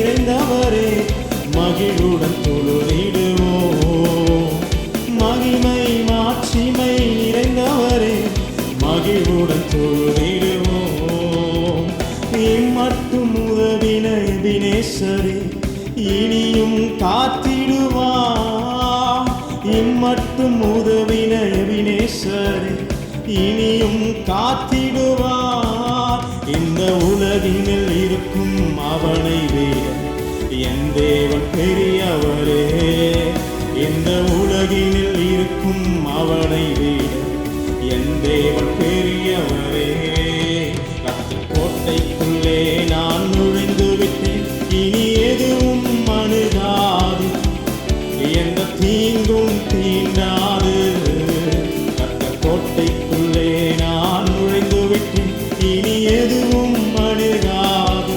நிறைந்தவரே மகிழுடன் தொழுதிடுவோம். மகிமை மாட்சிமை நிறைந்தவரே மகிழுடன் தொழுதிடுவோம். இம்மட்டும் உதவின எபினேசரே இனியும் காத்திடுவார். இம்மட்டும் உதவின எபினேசரே இனியும் காத்திடுவார். இந்த உலகினில் இருக்கும் அவனை விட என் தேவன் பெரியவரே. இந்த உலகினில் இருக்கும் அவனை விட என் தேவன் பெரியவரே. கோட்டைக்குள்ளே நான் நுழைந்து விட்டேன், இனி எதுவும் அணுகாது, எந்த தீங்கும் தீண்டாது. கோட்டைக்குள்ளே நான் நுழைந்து விட்டேன், இனி எதுவும் அணுகாது,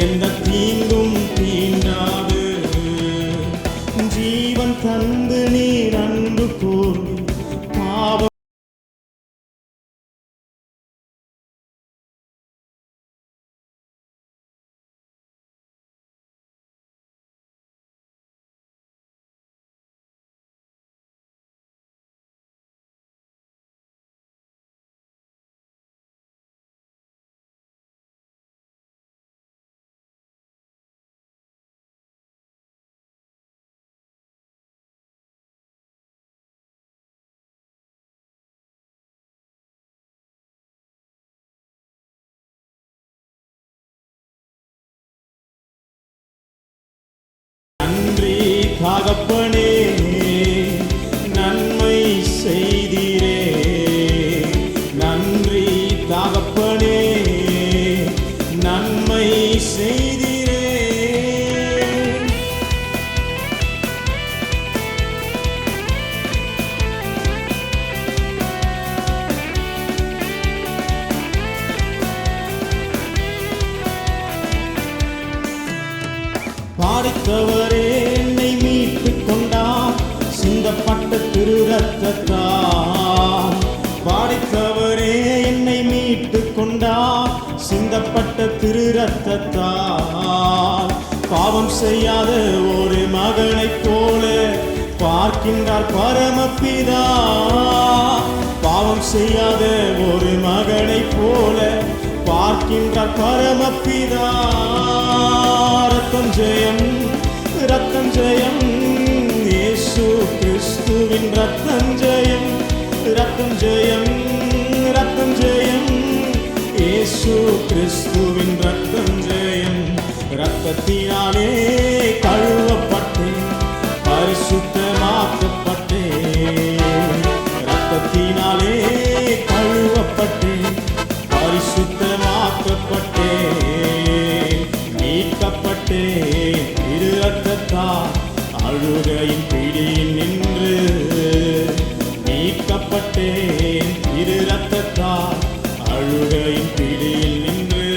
எந்த தீங்கும் தீண்டாது. ஜீவன் தந்து நீர் அன்பு கூர்ந்து பாவ நன்றி தகப்பனே, நன்மை செய்தீரே. நன்றி தகப்பனே, நன்மை செய்தீரே. பாடித்தவரே என்னை மீட்டுக் கொண்டார் சிந்தப்பட்ட திரு ரத்தத்தால். பாடித்தவரே என்னை மீட்டுக் கொண்டார் சிந்தப்பட்ட திரு ரத்தத்தால். பாவம் செய்யாத ஒரு மகனைப் போல பார்க்கின்றார் பரமபிதா. பாவம் செய்யாத ஒரு மகனைப் போல பார்க்கின்றார் பரமபிதா. ரத்தம் ஜெயம், ரத்தம் ஜெயம், இயேசு கிறிஸ்துவின் ரத்தம் ஜெயம். ரத்தம் ஜெயம், ரத்தம் ஜெயம், இயேசு கிறிஸ்துவின் ரத்தம் ஜெயம். ரத்தத்தினாலே கழுவப்பட்டேன், பரிசுத்தமாக்கப்பட்டேன். ரத்தத்தினாலே கழுவப்பட்டேன், பரிசுத்தமாக்கப்பட்டேன், மீட்கப்பட்டேன். இரு ரத்தத்தால் அழுகையின் பிடியில் நின்று மீட்கப்பட்டேன். இரு ரத்தத்தால் அழுகையின் பிடியில் நின்று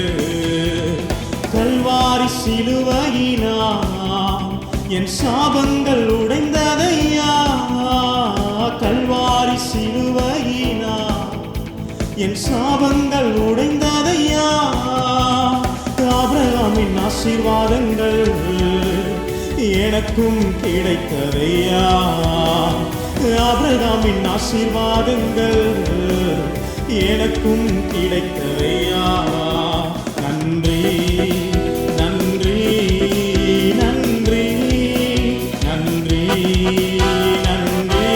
கல்வாரி சிலுவையினால் என் சாபங்கள் உடைந்ததையா. கல்வாரி சிலுவையினால் என் சாபங்கள் உடைந்ததையா. ஆபிரகாமின் ஆசீர்வாதங்கள் எனக்கும் கிடைத்ததையா. ஆபிரகாமின் ஆசீர்வாதங்கள் எனக்கும் கிடைத்ததையா. நன்றி நன்றி நன்றி நன்றி நன்றி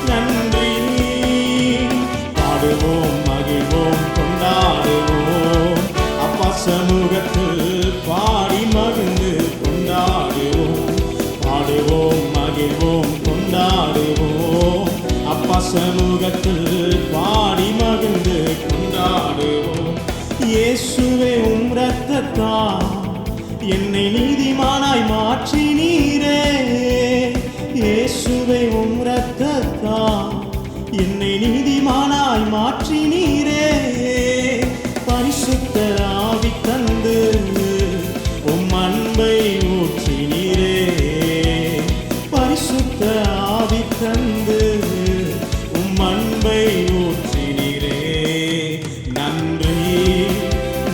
நன்றி. பாடுவோம் மகிழ்வோம் கொண்டாடுவோம், அப்பா சமூகத்தில் பாடி மகிழ்ந்து கொண்டாடுவோம். பாடுவோம் மகிழ்வோம் கொண்டாடுவோம், அப்பா சமூகத்தில் பாடி மகிழ்ந்து கொண்டாடுவோம். இயேசுவே உம் ரத்தத்தால் என்னை நீதிமானாய் மாற்றினீரே. இயேசுவே உம் ரத்தத்தால் என்னை நீதிமானாய் மாற்றினீரே. பரிசுத்த ஆவி தந்து உம் அன்பை ஊற்றினீரே. பரிசுத்த ஆவி தந்து உம் அன்பை ஊற்றினீரே. நன்றி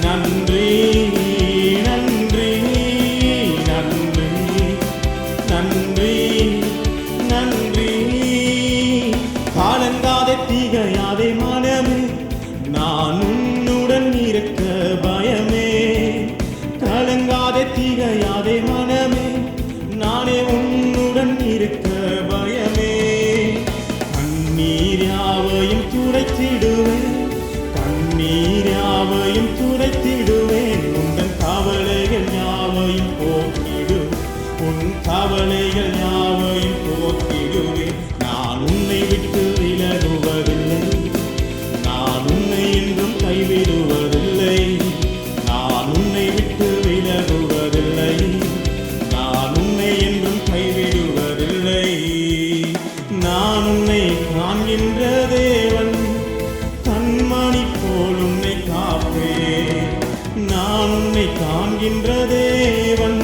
நன்றி நன்றி கவலைகள் யாவையும் போக்கிடுவேன். நான் உன்னை விட்டு விலகுவதில்லை, நான் உன்னை என்றும் கைவிடுவதில்லை. நான் உன்னை விட்டு விலகுவதில்லை, நான் உன்னை என்றும் கைவிடுவதில்லை. நான் உன்னை காண்கின்ற தேவன், கண்மணி போல் உன்னை காப்பேன். நான் உன்னை காண்கின்ற தேவன்,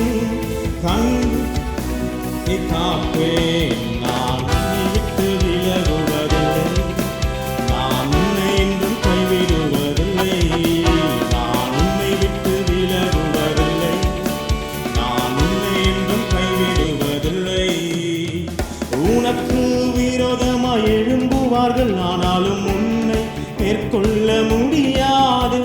கண்ணை காப்பேன். நான் உன்னை விட்டு விலகுவதில்லை, நான் உன்னை என்றும் கைவிடுவதில்லை. நான் உன்னை விட்டு விலகுவதில்லை, நான் உன்னை என்றும் கைவிடுவதில்லை. உனக்கு விரோதமாய் எழும்புவார்கள், ஆனாலும் உன்னை மேற்கொள்ள முடியாது.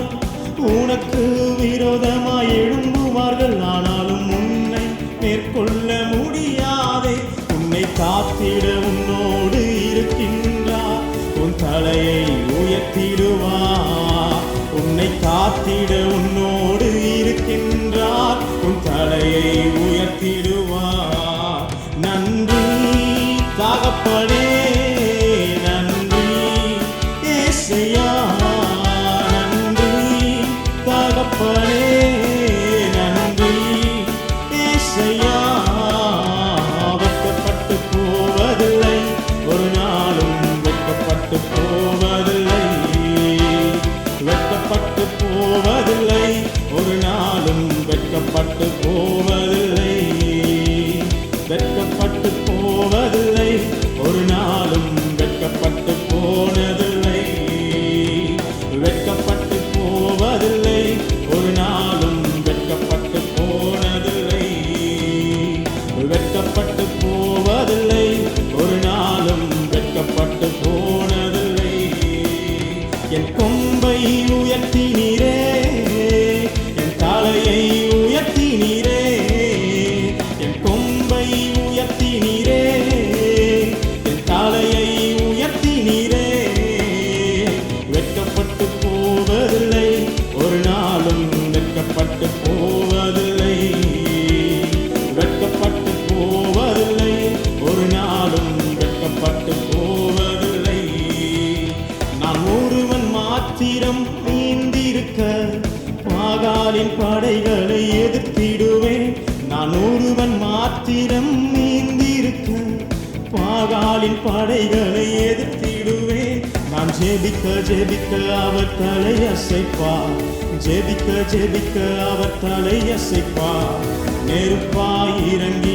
உனக்கு விரோதமாய் எழும்புவார்கள், ஆனாலும் உன்னை மேற்கொள்ள முடியாதே. உன்னை காத்திட உன்னோடு இருக்கின்றார், உன் தலையை உயர்த்திடுவார். உன்னை காத்திட உன்னோடு இருக்கின்றார், உன் தலையை உயர்த்திடுவார். நன்றி தகப்பனே, நன்றி ஏசையா, நன்றி தகப்பனே, நன்றி ஏசையா. வெட்கப்பட்டு போவதில்லை, ஒரு நாளும் வெட்கப்பட்டு போவதில்லை. வெட்கப்பட்டு போவதில்லை, ஒரு நாளும் வெட்கப்பட்டு போவதில்லை. வெட்கப்பட்டு போவதில்லை, ஒரு நாளும் வெட்கப்பட்டு போனதில்லை. வெட்கப்பட்டு போவதில்லை, ஒரு நாளும் வெட்கப்பட்டு போனதில்லை. வெட்கப்பட்டு போவதில்லை, ஒரு நாளும் வெட்கப்பட்டு போனதில்லை. என் கொம்பை உயர்த்தினீரே, என் தலையை உயர்த்தினீரே. என் கொம்பை உயர்த்தினீரே, என் தலையை உயர்த்தினீரே. வெட்கப்பட்டு போவதில்லை, ஒரு நாளும் வெட்கப்பட்டு போவதில்லை. வெட்கப்பட்டு போவதில்லை, ஒரு நாளும் வெட்கப்பட்டு போவதில்லை. நான் ஒருவன் மாத்திரம் நீந்திருக்க, பாகாலின் படைகளை எதிர்த்திடுவேன். நான் ஒருவன் மாத்திரம் நீந்திருக்க, பாகாலின் படைகளை எதிர்த்திடுவேன். நான் ஜெபிக்க ஜெபிக்க அவர் தலை அசைப்பார், ஜெபிக்க ஜெபிக்க அவர் தலை அசைப்பார். நெருப்பாய் இறங்கி